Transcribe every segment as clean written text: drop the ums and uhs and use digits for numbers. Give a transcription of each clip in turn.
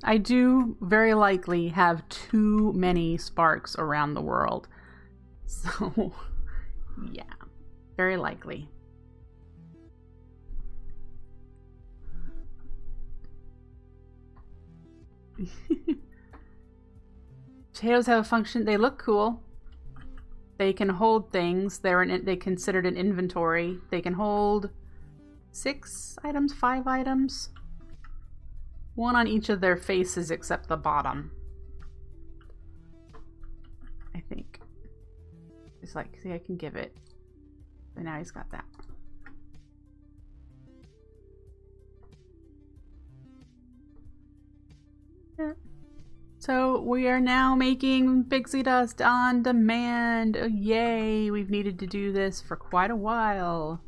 I do very likely have too many sparks around the world. So, yeah, very likely. Potatoes have a function. They look cool. They can hold things. They considered an inventory. They can hold 6 items, 5 items. 1 on each of their faces except the bottom. I think. It's like, see, I can give it. But now he's got that. Yeah. So we are now making pixie dust on demand. Oh, yay! We've needed to do this for quite a while.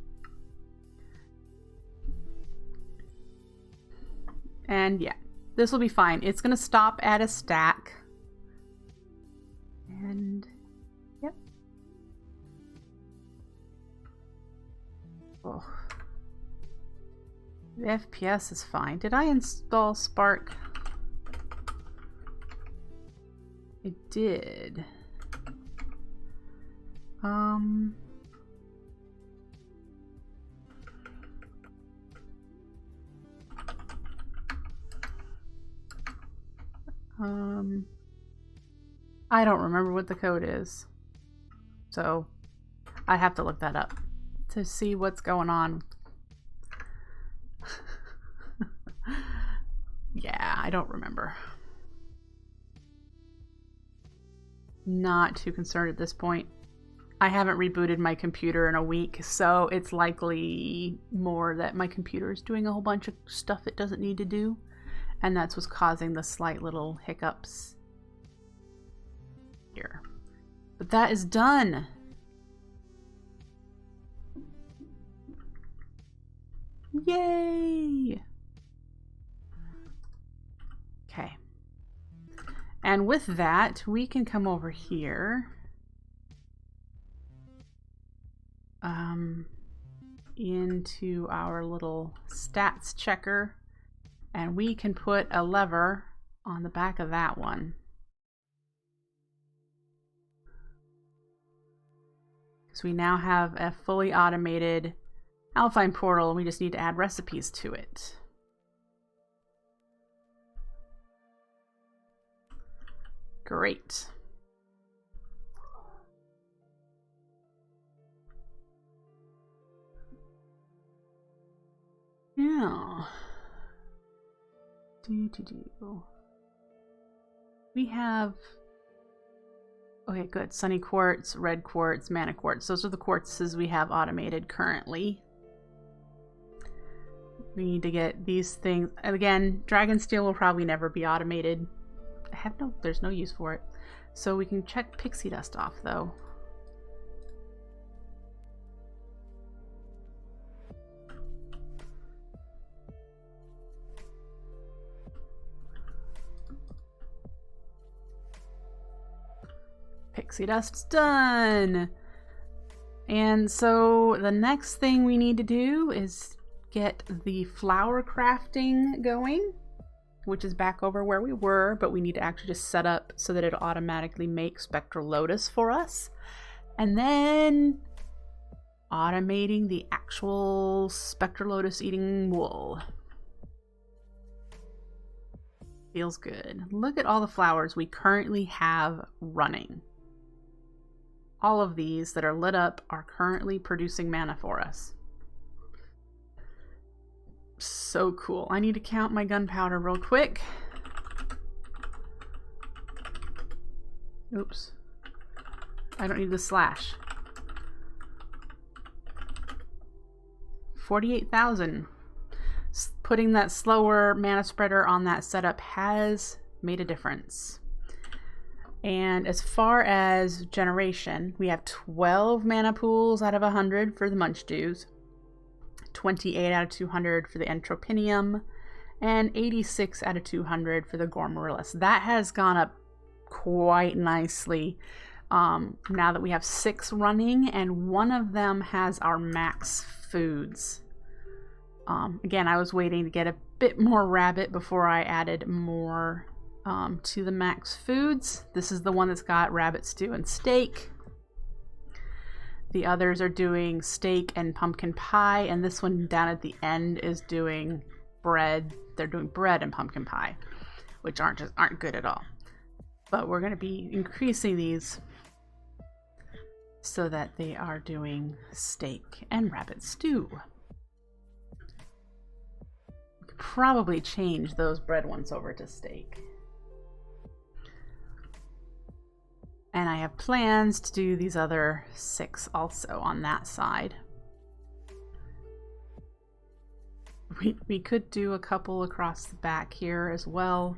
And yeah, this will be fine. It's gonna stop at a stack. And yep. Oh. The FPS is fine. Did I install Spark? I did. I don't remember what the code is, so I have to look that up to see what's going on. Yeah, I don't remember. Not too concerned at this point. I haven't rebooted my computer in a week, so it's likely more that my computer is doing a whole bunch of stuff it doesn't need to do, and that's what's causing the slight little hiccups here. But that is done. Yay! Okay. And with that, we can come over here into our little stats checker, and we can put a lever on the back of that one. So we now have a fully automated Alpine portal, and we just need to add recipes to it. Great. Yeah. We have... Okay, good. Sunny quartz, red quartz, mana quartz. Those are the quartzes we have automated currently. We need to get these things. Again, dragon steel will probably never be automated. There's no use for it. So we can check pixie dust off though. Pixie dust's done. And so the next thing we need to do is get the flower crafting going, which is back over where we were, but we need to actually just set up so that it'll automatically make Spectral Lotus for us. And then automating the actual Spectral Lotus eating wool. Feels good. Look at all the flowers we currently have running. All of these that are lit up are currently producing mana for us. So cool. I need to count my gunpowder real quick. Oops. I don't need the slash. 48,000. Putting that slower mana spreader on that setup has made a difference. And as far as generation, we have 12 mana pools out of 100 for the Munch Dews, 28 out of 200 for the Entropinium, and 86 out of 200 for the Gormorillus. That has gone up quite nicely now that we have 6 running, and one of them has our max foods. Again, I was waiting to get a bit more rabbit before I added more to the max foods. This is the one that's got rabbit stew and steak. The others are doing steak and pumpkin pie, and this one down at the end is doing bread. They're doing bread and pumpkin pie, which aren't good at all. But we're going to be increasing these so that they are doing steak and rabbit stew. We could probably change those bread ones over to steak. And I have plans to do these other 6 also on that side. We could do a couple across the back here as well.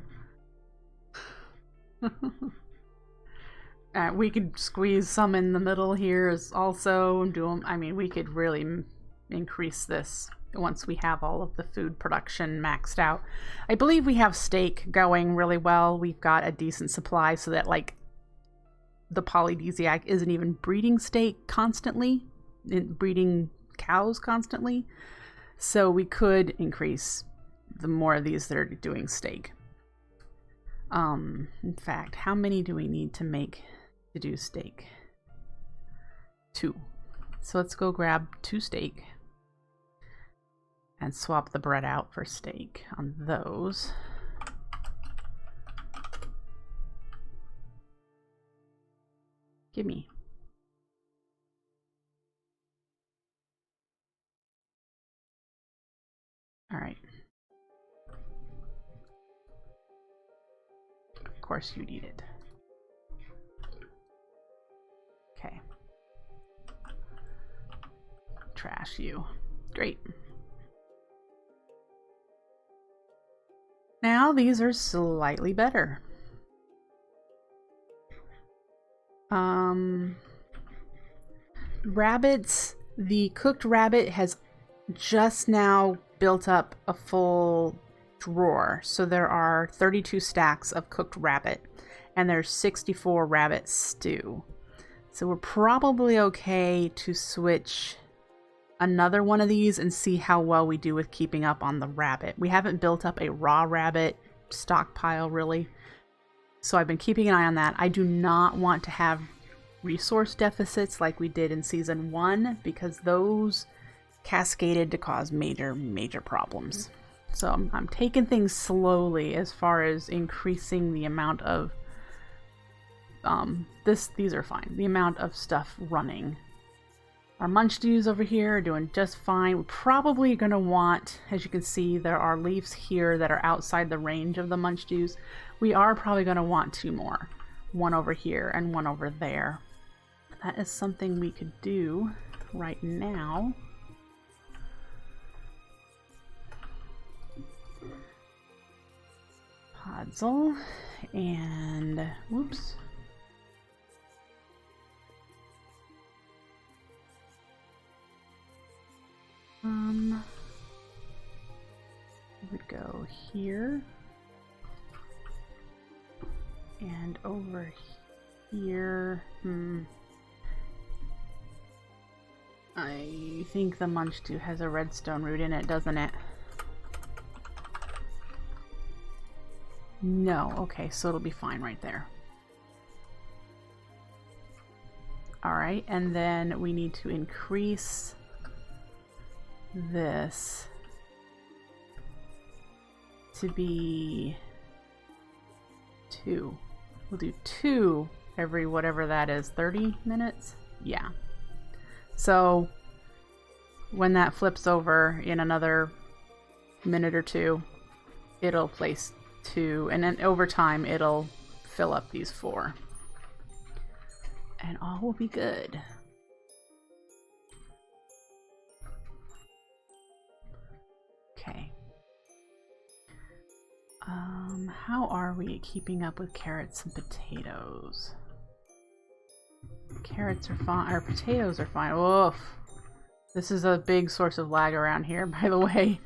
We could squeeze some in the middle here as also do them. I mean, we could really increase this once we have all of the food production maxed out. I believe we have steak going really well. We've got a decent supply so that like the polydesiac isn't even breeding steak constantly, breeding cows constantly. So we could increase the more of these that are doing steak. In fact, how many do we need to make to do steak? 2. So let's go grab 2 steak and swap the bread out for steak on those. Gimme. All right. Of course you need it. Okay. Trash you. Great. Now these are slightly better. Rabbits, the cooked rabbit has just now built up a full drawer. So there are 32 stacks of cooked rabbit and there's 64 rabbit stew. So we're probably okay to switch another one of these and see how well we do with keeping up on the rabbit. We haven't built up a raw rabbit stockpile really. So I've been keeping an eye on that. I do not want to have resource deficits like we did in season 1 because those cascaded to cause major problems. So I'm taking things slowly as far as increasing the amount of these are fine. The amount of stuff running. Our munch dews over here are doing just fine. We're probably going to want, as you can see, there are leaves here that are outside the range of the munch dews. We are probably going to want 2 more. One over here and one over there. That is something we could do right now. Podzol and whoops. Would go here and over here. I think the munch dew has a redstone root in it, doesn't it? No. Okay, so it'll be fine right there. Alright, and then we need to increase this to be 2. We'll do 2 every whatever that is, 30 minutes? Yeah. So when that flips over in another minute or 2, it'll place 2, and then over time it'll fill up these 4. And all will be good. Okay. How are we keeping up with carrots and potatoes? Carrots are fine, or potatoes are fine. Oof. This is a big source of lag around here, by the way.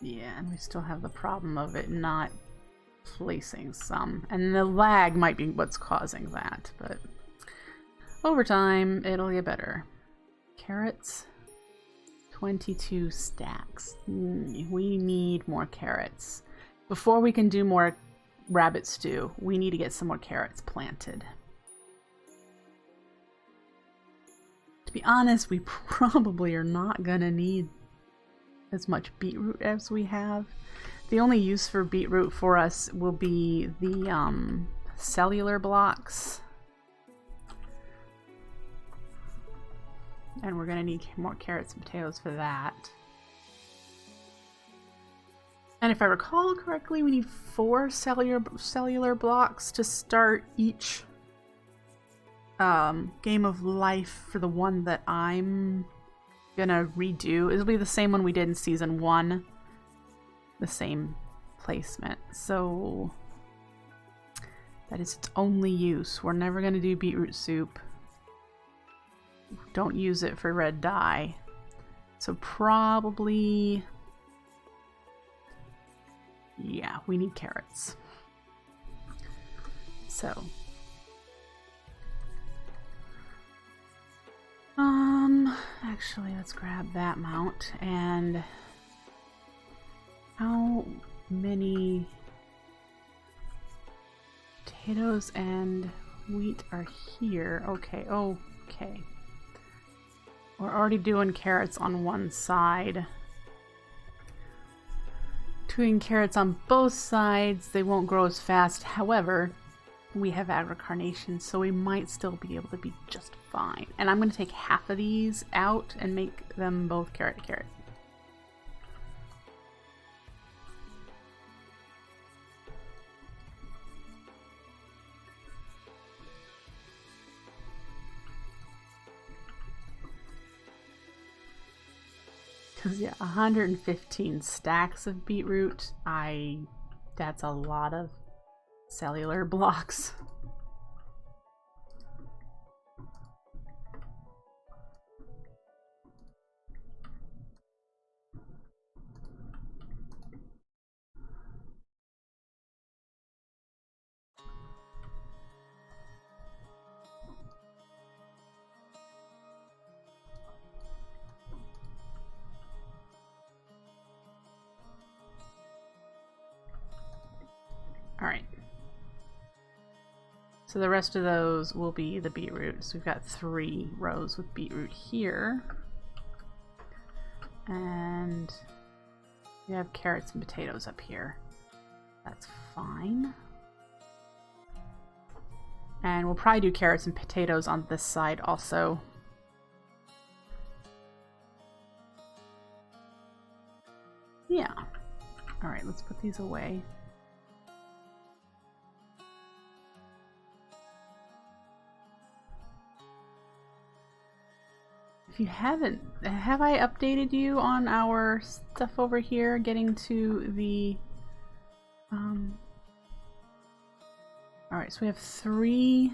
Yeah, and we still have the problem of it not placing some. And the lag might be what's causing that, but over time, it'll get better. Carrots. 22 stacks. We need more carrots. Before we can do more rabbit stew, we need to get some more carrots planted. To be honest, we probably are not gonna need as much beetroot as we have. The only use for beetroot for us will be the cellular blocks. And we're gonna need more carrots and potatoes for that. And if I recall correctly, we need 4 cellular blocks to start each game of life for the one that I'm gonna redo. It'll be the same one we did in season 1. The same placement. So that is its only use. We're never gonna do beetroot soup. Don't use it for red dye. So probably, yeah, we need carrots. So actually let's grab that mount. And how many potatoes and wheat are here? Okay, okay. We're already doing carrots on one side. Doing carrots on both sides, they won't grow as fast. However, we have agricarnation, so we might still be able to be just fine. And I'm going to take half of these out and make them both carrot. Because yeah, 115 stacks of beetroot, that's a lot of cellular blocks. Alright. So the rest of those will be the beetroot. So we've got 3 rows with beetroot here. And we have carrots and potatoes up here. That's fine. And we'll probably do carrots and potatoes on this side also. Yeah. Alright, let's put these away. If you haven't, have I updated you on our stuff over here getting to the alright, so we have 3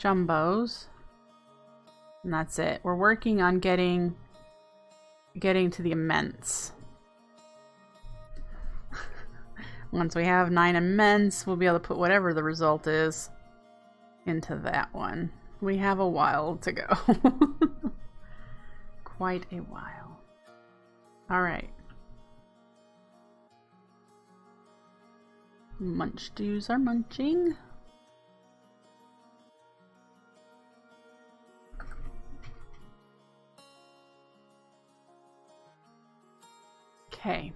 jumbos and that's it. We're working on getting to the immense. Once we have 9 immense, we'll be able to put whatever the result is into that one. We have a while to go. Quite a while. Alright. Munch dudes are munching. Okay.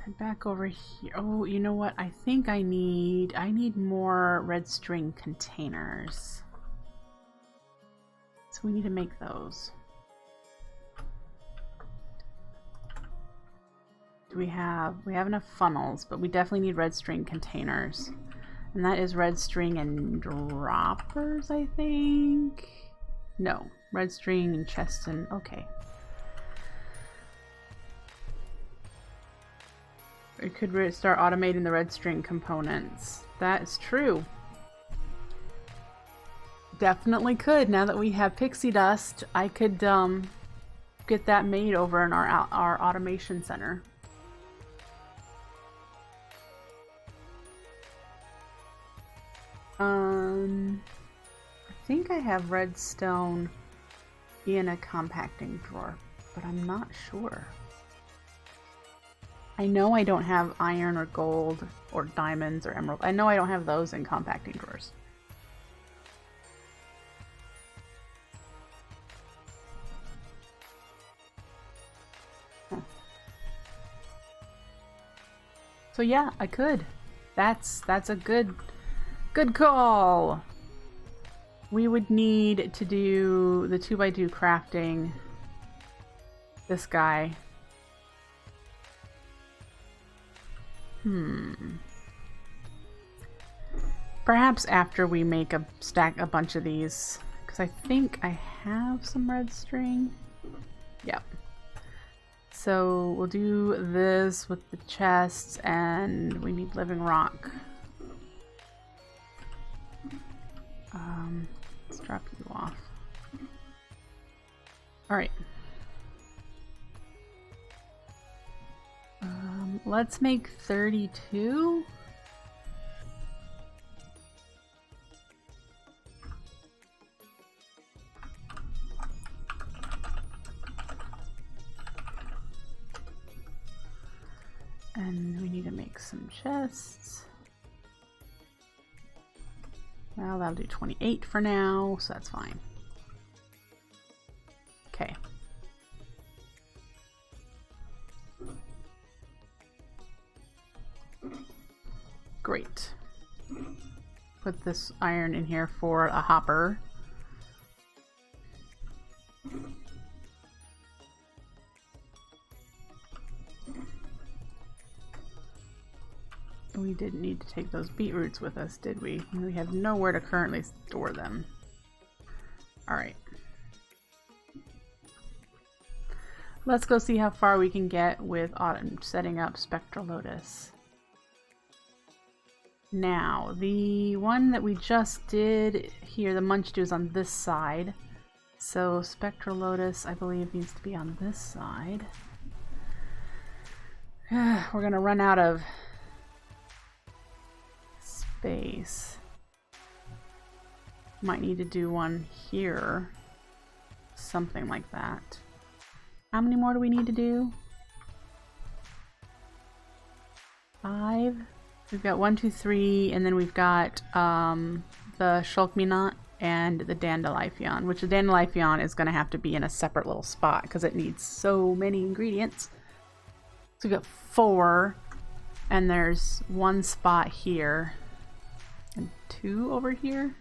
Head back over here. Oh, you know what? I think I need more red string containers. So we need to make those. We have enough funnels, but we definitely need red string containers. And that is red string and droppers, I think. No, red string and chest and okay. We could start automating the red string components. That is true. Definitely could. Now that we have pixie dust, I could get that made over in our automation center. I think I have redstone in a compacting drawer, but I'm not sure. I know I don't have iron or gold or diamonds or emerald. I know I don't have those in compacting drawers. Huh. So yeah, I could. That's a good call. We would need to do the 2x2 crafting. This guy. Perhaps after we make a bunch of these, because I think I have some red string. Yep. So we'll do this with the chests, and we need living rock. Let's drop you off. All right. Let's make 32. And we need to make some chests. Well, that'll do 28 for now, so that's fine. Okay. Great. Put this iron in here for a hopper. We didn't need to take those beetroots with us, did we? We have nowhere to currently store them. Alright. Let's go see how far we can get with setting up Spectral Lotus. Now, the one that we just did here, the munch do, is on this side. So Spectral Lotus, I believe, needs to be on this side. We're gonna run out of space. Might need to do one here. Something like that. How many more do we need to do? 5. We've got 1, 2, 3, and then we've got the Shulkminot and the Dandelion, which the Dandelion is going to have to be in a separate little spot because it needs so many ingredients. So we've got 4, and there's 1 spot here, and 2 over here.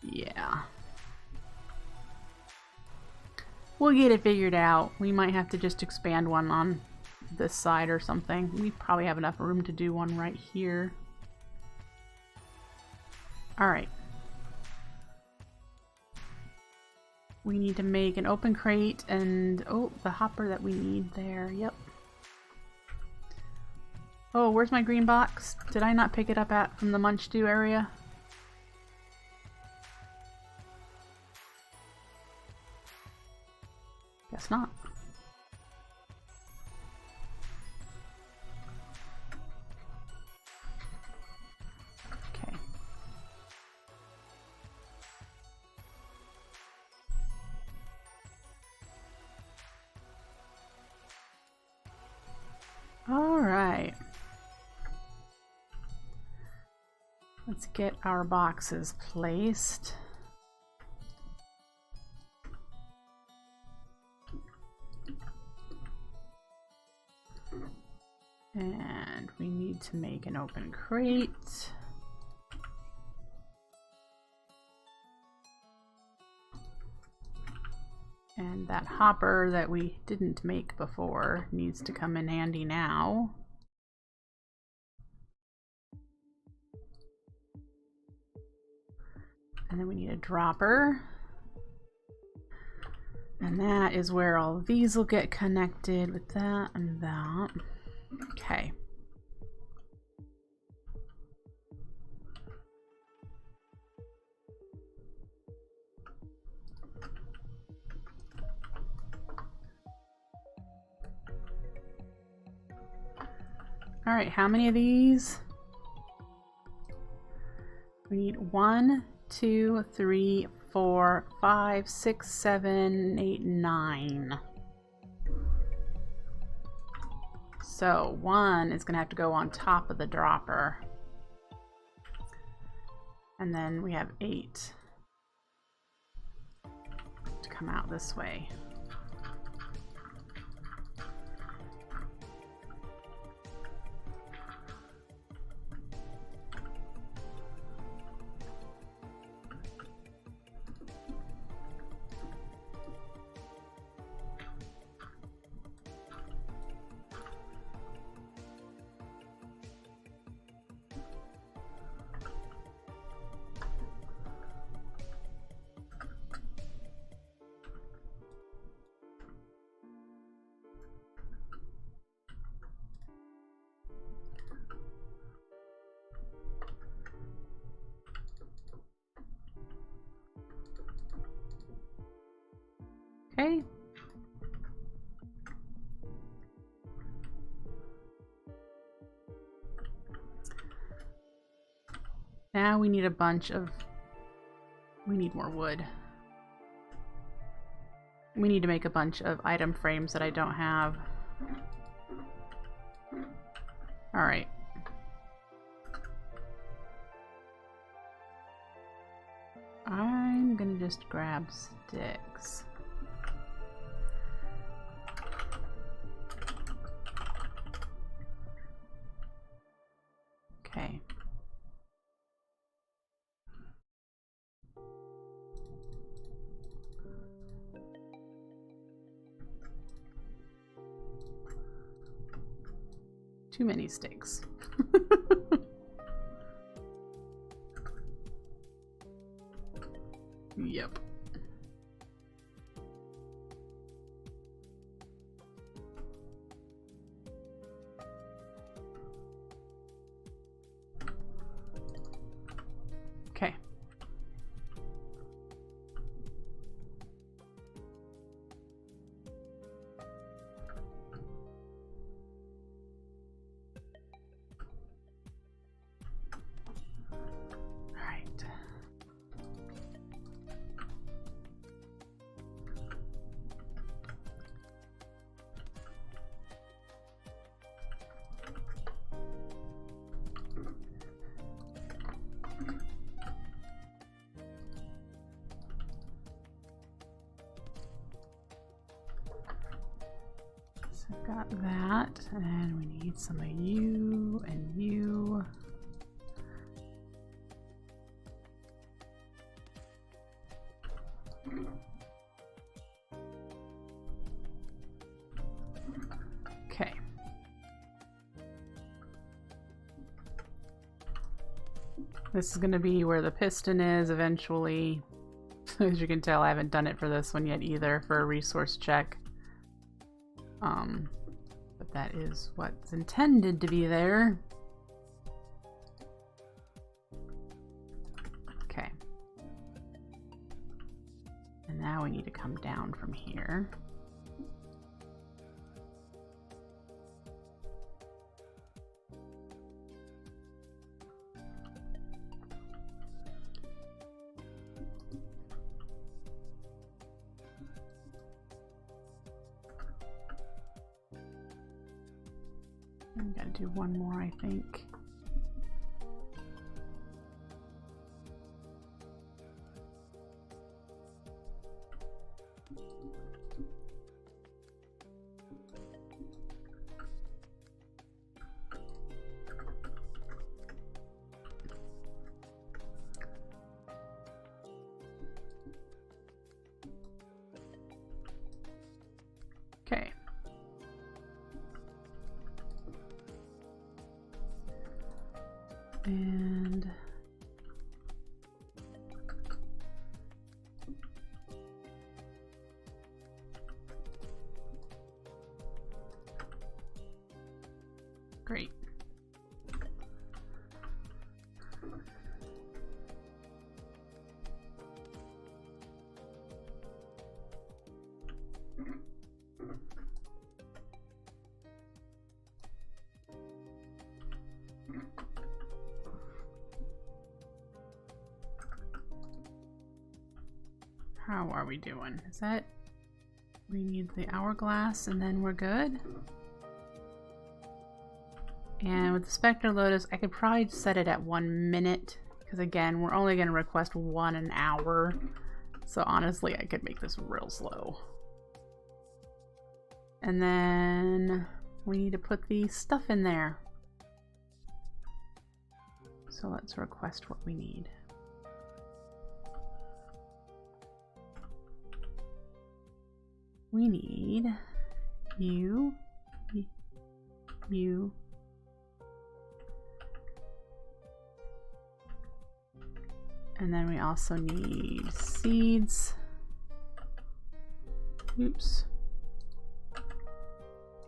Yeah. We'll get it figured out. We might have to just expand one on this side or something. We probably have enough room to do one right here. Alright. We need to make an open crate and... oh, the hopper that we need there. Yep. Oh, where's my green box? Did I not pick it up from the munch do area? Guess not. Okay. All right. Let's get our boxes placed. And we need to make an open crate. And that hopper that we didn't make before needs to come in handy now. And then we need a dropper. And that is where all of these will get connected with that and that. Okay. All right, how many of these? We need 1, 2, 3, 4, 5, 6, 7, 8, 9. So 1 is going to have to go on top of the dropper. And then we have 8 to come out this way. Okay. Now we need a bunch of... We need more wood. We need to make a bunch of item frames that I don't have. Alright. I'm gonna just grab sticks. Okay. Too many sticks. Yep. Okay. I've got that, and we need some of you and you. Okay. This is going to be where the piston is eventually. As you can tell, I haven't done it for this one yet either, for a resource check. But that is what's intended to be there. Okay. And now we need to come down from here. I'm gonna do one more, I think. Okay. And great. How are we doing? Is that... We need the hourglass and then we're good? And with the Spectral Lotus, I could probably set it at 1 minute. Because again, we're only going to request 1 an hour. So honestly, I could make this real slow. And then we need to put the stuff in there. So let's request what we need. We need you. And then we also need seeds. Oops.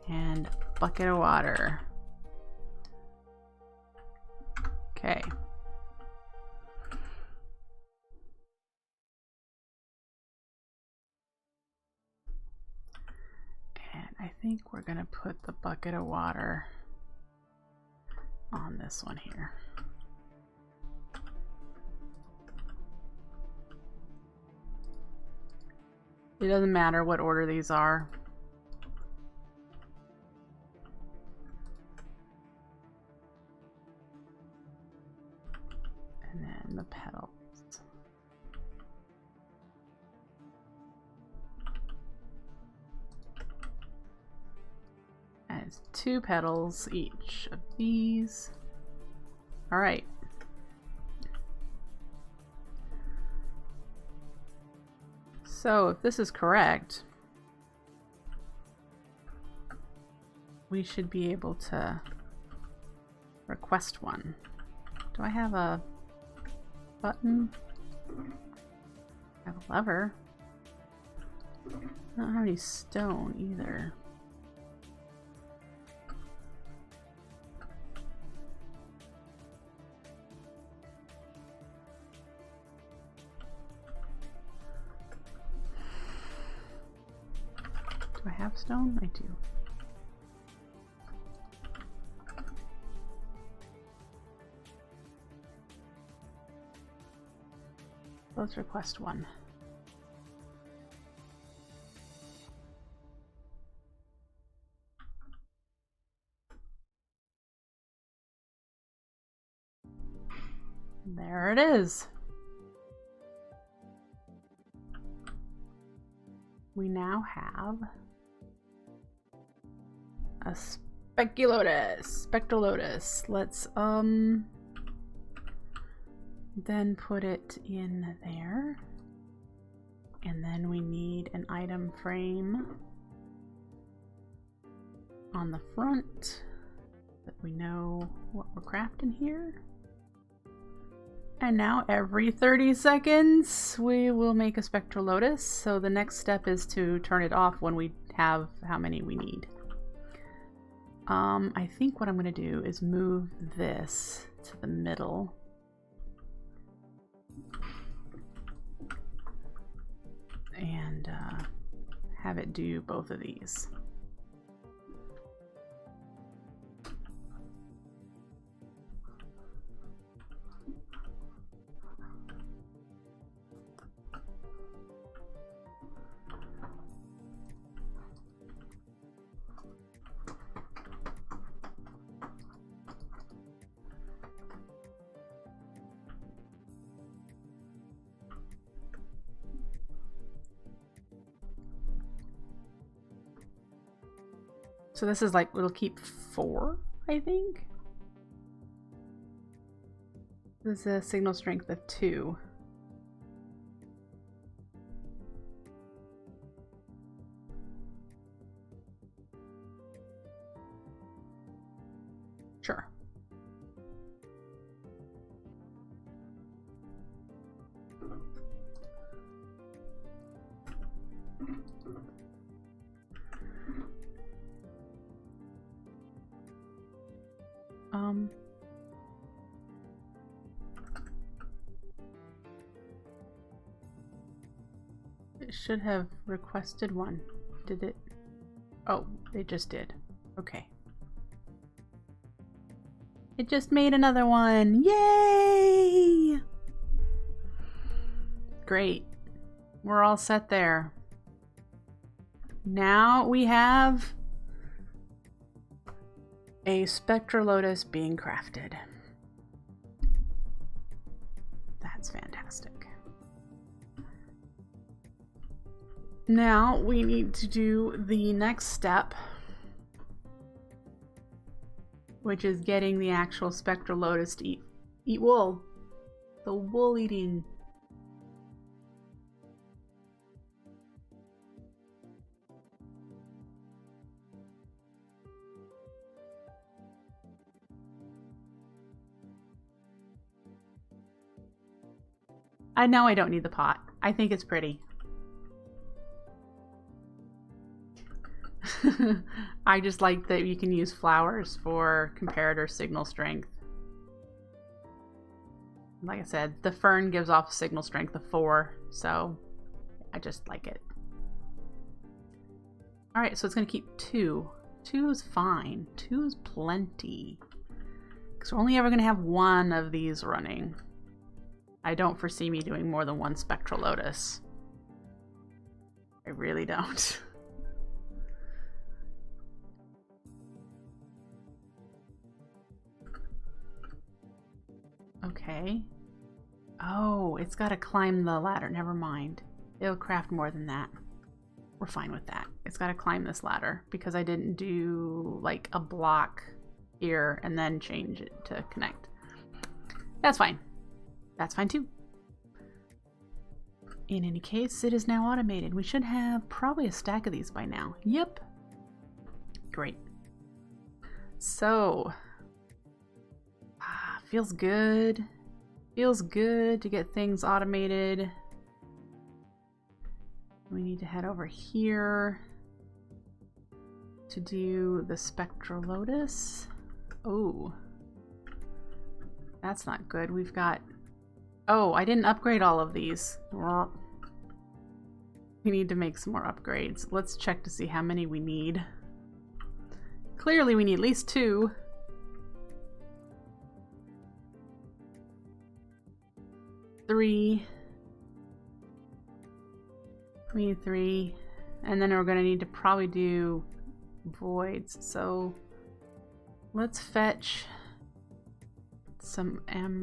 And bucket of water. Okay. And I think we're gonna put the bucket of water on this one here. It doesn't matter what order these are. And then the petals. And it's 2 petals each of these. All right. So if this is correct, we should be able to request one. Do I have a button? I have a lever. I don't have any stone either. Do I have stone? I do. Let's request one. There it is. We now have a Spectral Lotus. Let's then put it in there. And then we need an item frame on the front that we know what we're crafting here. And now every 30 seconds we will make a Spectral Lotus. So the next step is to turn it off when we have how many we need. I think what I'm going to do is move this to the middle. And have it do both of these. So this is like, it'll keep 4, I think. This is a signal strength of 2. Sure. It should have requested one. Did it? Oh, it just did. Okay. It just made another one. Yay! Great. We're all set there. Now we have a Spectrolotus being crafted. That's fantastic. Now we need to do the next step, which is getting the actual Spectral Lotus to eat wool. The wool eating. I know I don't need the pot. I think it's pretty. I just like that you can use flowers for comparator signal strength. Like I said, the fern gives off signal strength of 4, so I just like it. Alright, so it's going to keep 2. 2 is fine. 2 is plenty. Because we're only ever going to have 1 of these running. I don't foresee me doing more than 1 Spectral Lotus. I really don't. Okay. Oh, it's got to climb the ladder. Never mind. It'll craft more than that. We're fine with that. It's got to climb this ladder because I didn't do like a block here and then change it to connect. That's fine. That's fine too. In any case, it is now automated. We should have probably a stack of these by now. Yep. Great. So, feels good. Feels good to get things automated. We need to head over here to do the Spectral Lotus. Oh, that's not good. We've got... Oh, I didn't upgrade all of these. We need to make some more upgrades. Let's check to see how many we need. Clearly we need at least 2. 3. We need 3. And then we're going to need to probably do voids. So let's fetch some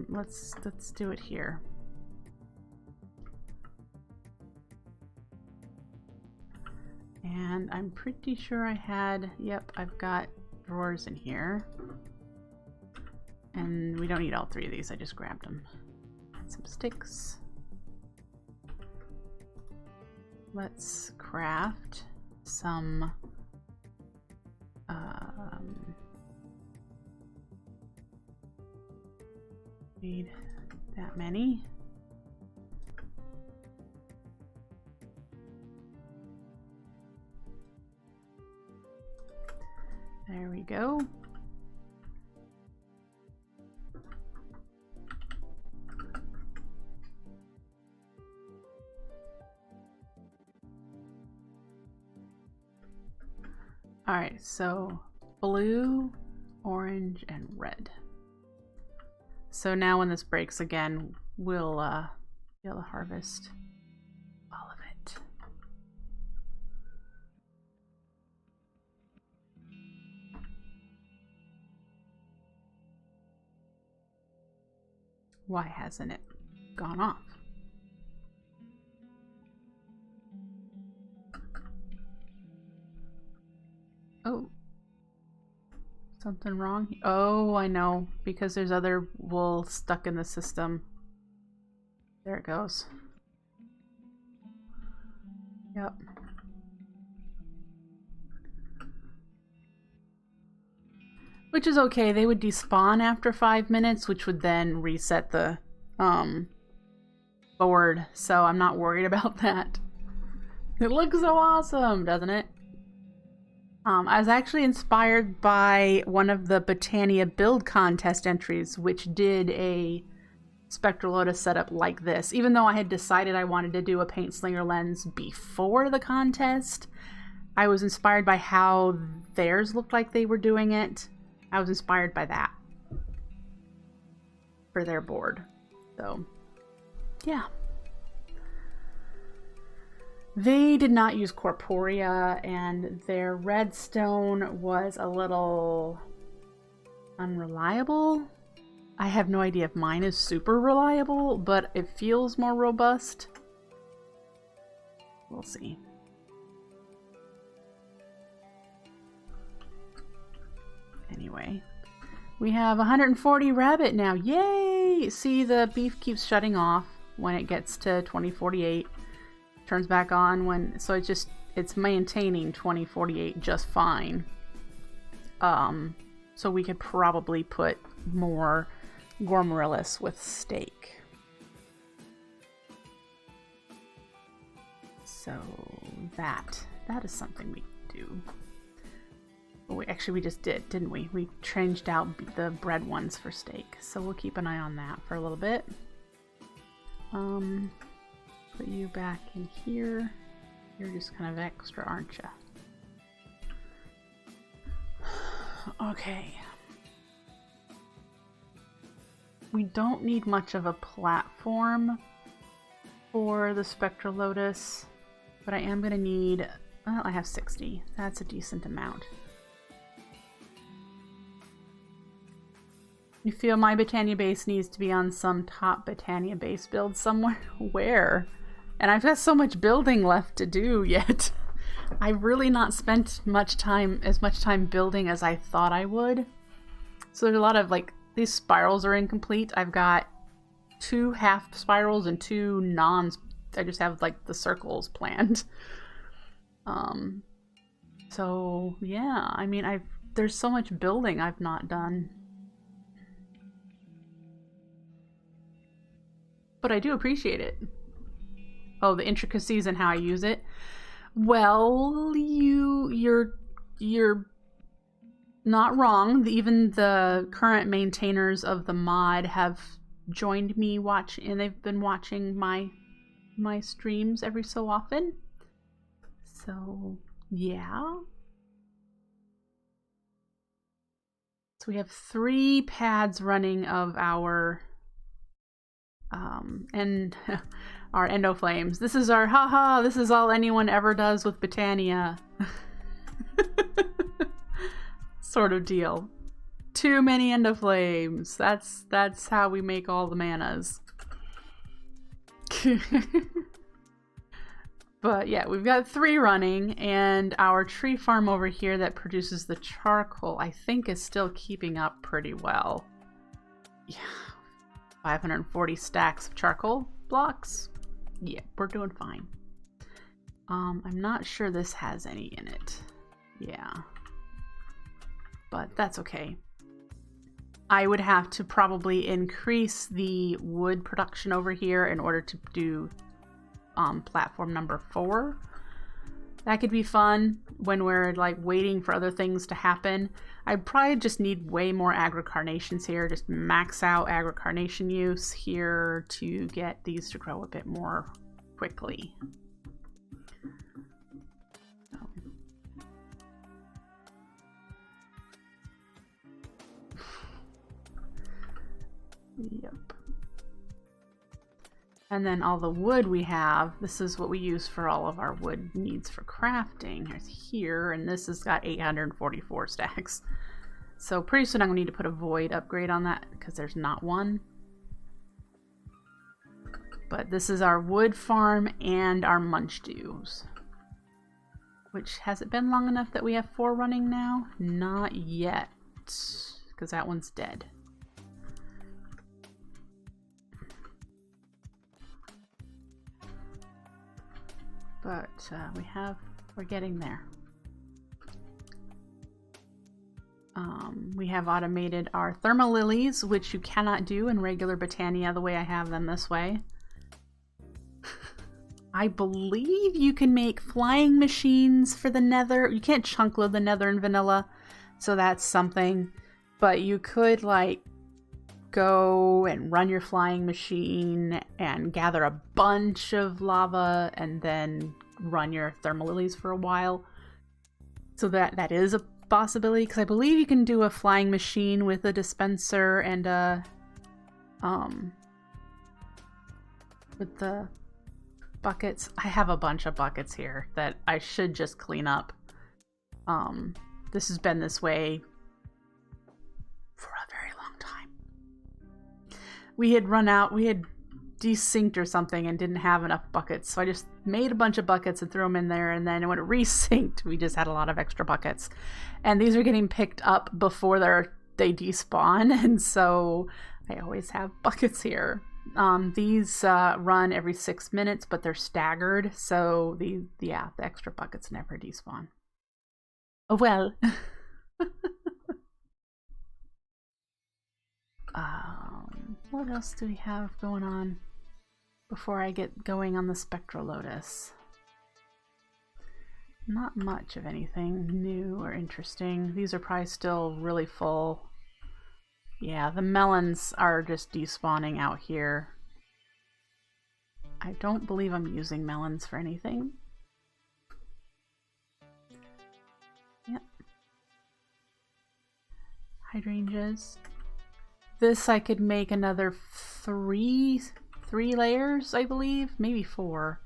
let's do it here. And I'm pretty sure I had, yep, I've got drawers in here. And we don't need all 3 of these, I just grabbed them. Some sticks. Let's craft some need that many. There we go. All right, so blue, orange, and red. So now when this breaks again, we'll be able to harvest all of it. Why hasn't it gone off? Oh, something wrong? Oh, I know, because there's other wool stuck in the system. There it goes. Yep. Which is okay. They would despawn after 5 minutes, which would then reset the board. So I'm not worried about that. It looks so awesome, doesn't it? I was actually inspired by one of the Botania build contest entries, which did a Spectral Lotus setup like this. Even though I had decided I wanted to do a paint slinger lens before the contest, I was inspired by how theirs looked like they were doing it. I was inspired by that for their board. So, yeah. They did not use Corporea, and their redstone was a little unreliable. I have no idea if mine is super reliable, but it feels more robust. We'll see. Anyway, we have 140 rabbit now. Yay! See, the beef keeps shutting off when it gets to 2048. Turns back on when, so it's maintaining 2048 just fine. So we could probably put more Gormorillus with steak. So that is something we can do. Oh, actually we just did, didn't we? We changed out the bread ones for steak. So we'll keep an eye on that for a little bit. Put you back in here. You're just kind of extra, aren't you? Okay. We don't need much of a platform for the Spectral Lotus, but I am going to need, well, I have 60. That's a decent amount. You feel my Botania base needs to be on some top Botania base build somewhere? Where? And I've got so much building left to do yet. I've really not spent as much time building as I thought I would. So there's a lot of, like, these spirals are incomplete. I've got 2 half spirals and 2 I just have, like, the circles planned. So yeah, I mean, there's so much building I've not done. But I do appreciate it. Oh, the intricacies and how I use it. Well, you're not wrong. Even the current maintainers of the mod have joined me and they've been watching my streams every so often. So yeah. So we have 3 pads running of our and our endoflames. This is our haha, this is all anyone ever does with Botania sort of deal. Too many endoflames. That's how we make all the manas. But yeah, we've got 3 running, and our tree farm over here that produces the charcoal I think is still keeping up pretty well. Yeah. 540 stacks of charcoal blocks. Yeah, we're doing fine. I'm not sure this has any in it. Yeah. But that's okay. I would have to probably increase the wood production over here in order to do platform number 4. That could be fun when we're like waiting for other things to happen. I probably just need way more agrocarnations here. Just max out agrocarnation use here to get these to grow a bit more quickly. So. Yep. And then all the wood we have, this is what we use for all of our wood needs for crafting. It's here, and this has got 844 stacks. So pretty soon I'm going to need to put a void upgrade on that because there's not one. But this is our wood farm and our munch dews. Which, has it been long enough that we have 4 running now? Not yet, because that one's dead. But we're getting there. We have automated our thermal lilies, which you cannot do in regular Botania the way I have them this way. I believe you can make flying machines for the nether. You can't chunk load the nether in vanilla, so that's something. But you could like go and run your flying machine and gather a bunch of lava and then run your thermal lilies for a while. So that is a possibility, because I believe you can do a flying machine with a dispenser and a with the buckets. I have a bunch of buckets here that I should just clean up. This has been this way for a very long time. We had run out, we had desynced or something and didn't have enough buckets, so I just made a bunch of buckets and threw them in there, and then when it resynced we just had a lot of extra buckets, and these are getting picked up before they despawn, and so I always have buckets here. These run every 6 minutes, but they're staggered, so the extra buckets never despawn. Oh well. What else do we have going on before I get going on the Spectral Lotus? Not much of anything new or interesting. These are probably still really full. Yeah, the melons are just despawning out here. I don't believe I'm using melons for anything. Yep. Hydrangeas. This I could make another three layers, I believe. Maybe 4.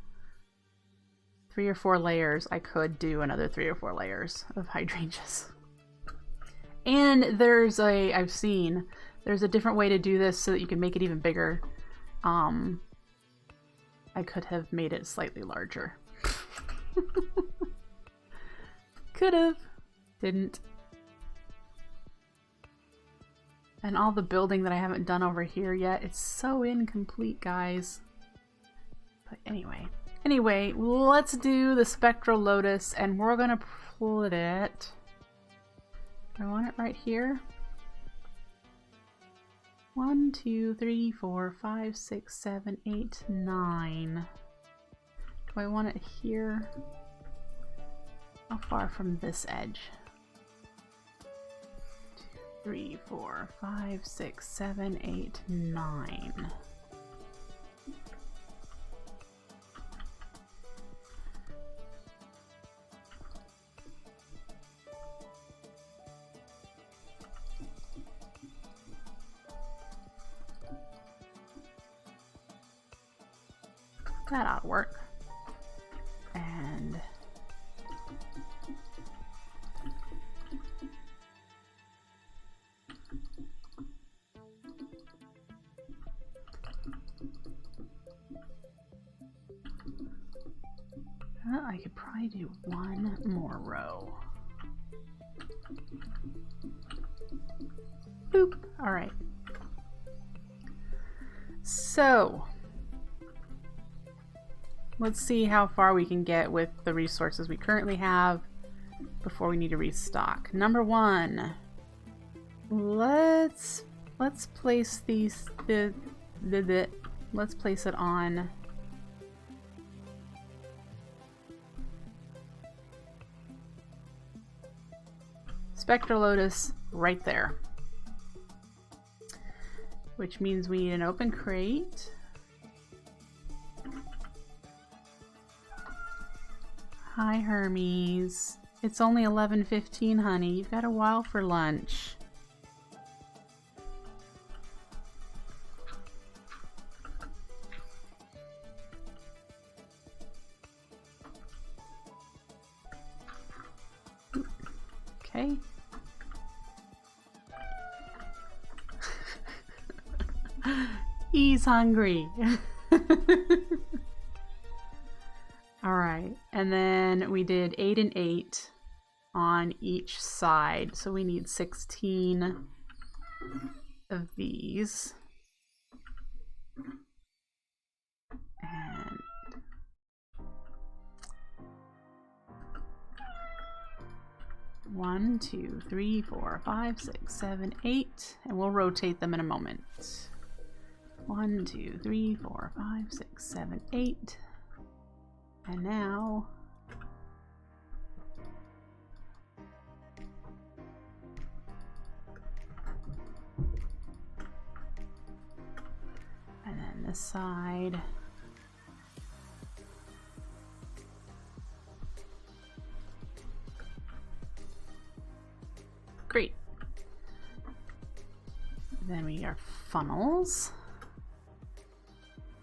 3 or 4 layers. I could do another 3 or 4 layers of hydrangeas. And there's I've seen there's a different way to do this so that you can make it even bigger. I could have made it slightly larger. Could have. Didn't. And all the building that I haven't done over here yet, it's so incomplete, guys. But anyway, let's do the Spectral Lotus, and we're gonna put it. I want it right here. 1, 2, 3, 4, 5, 6, 7, 8, 9. Do I want it here? How far from this edge? 2, 3, 4, 5, 6, 7, 8, 9. That ought to work. And I could probably do 1 more row. Boop. All right. So let's see how far we can get with the resources we currently have before we need to restock. Number 1, let's place these let's place it on Spectral Lotus right there, which means we need an open crate. Hi, Hermes. It's only 11:15, honey. You've got a while for lunch. Okay. He's hungry. Alright, and then we did 8 and 8 on each side, so we need 16 of these. And one, 2, 3, 4, 5, 6, 7, 8, and we'll rotate them in a moment. 1, 2, 3, 4, 5, 6, 7, 8. And now and then this side. Great. Then we are funnels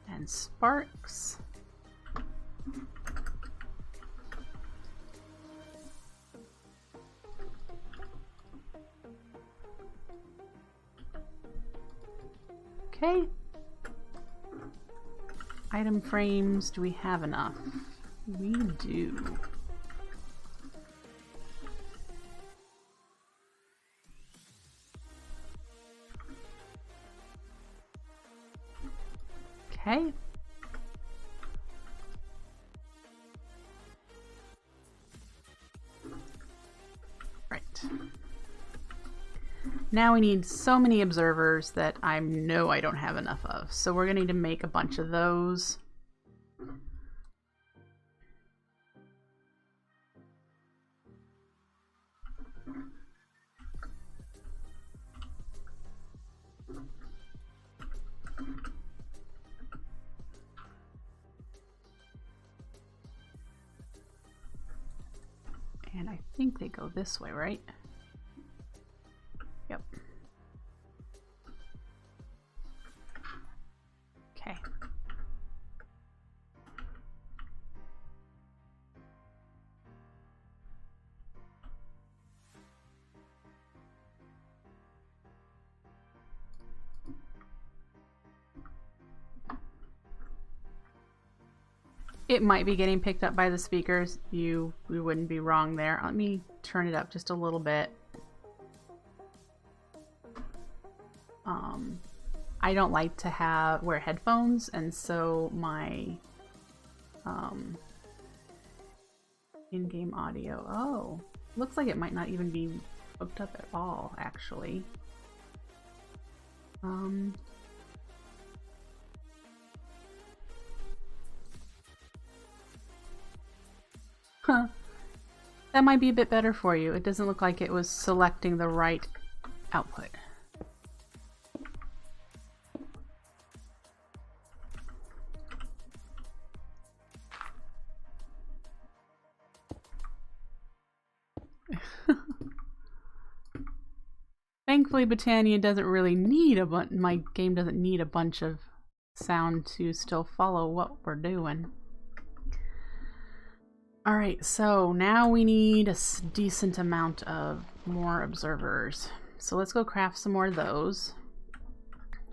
and sparks. Okay. Item frames, do we have enough? We do. Okay. Right. Now we need so many observers that I know I don't have enough of. So we're going to need to make a bunch of those. And I think they go this way, right? Yep. Okay. It might be getting picked up by the speakers. We wouldn't be wrong there. Let me turn it up just a little bit. I don't like to wear headphones, and so my in-game audio. Oh, looks like it might not even be hooked up at all, actually. Huh. That might be a bit better for you. It doesn't look like it was selecting the right output. Thankfully, Botania doesn't really need my game doesn't need a bunch of sound to still follow what we're doing. All right, so now we need a decent amount of more observers. So let's go craft some more of those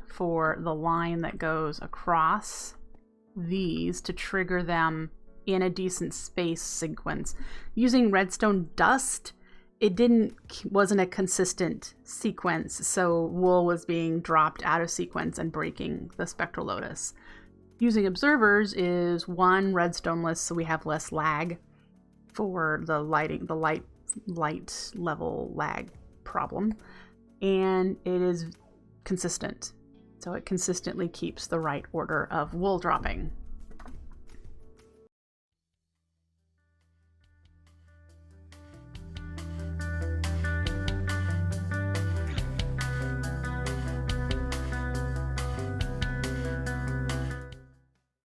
for the line that goes across these to trigger them in a decent space sequence. Using redstone dust, it wasn't a consistent sequence, so wool was being dropped out of sequence and breaking the Spectral Lotus. Using observers is one redstoneless, so we have less lag for the light level lag problem, and it is consistent, so it consistently keeps the right order of wool dropping.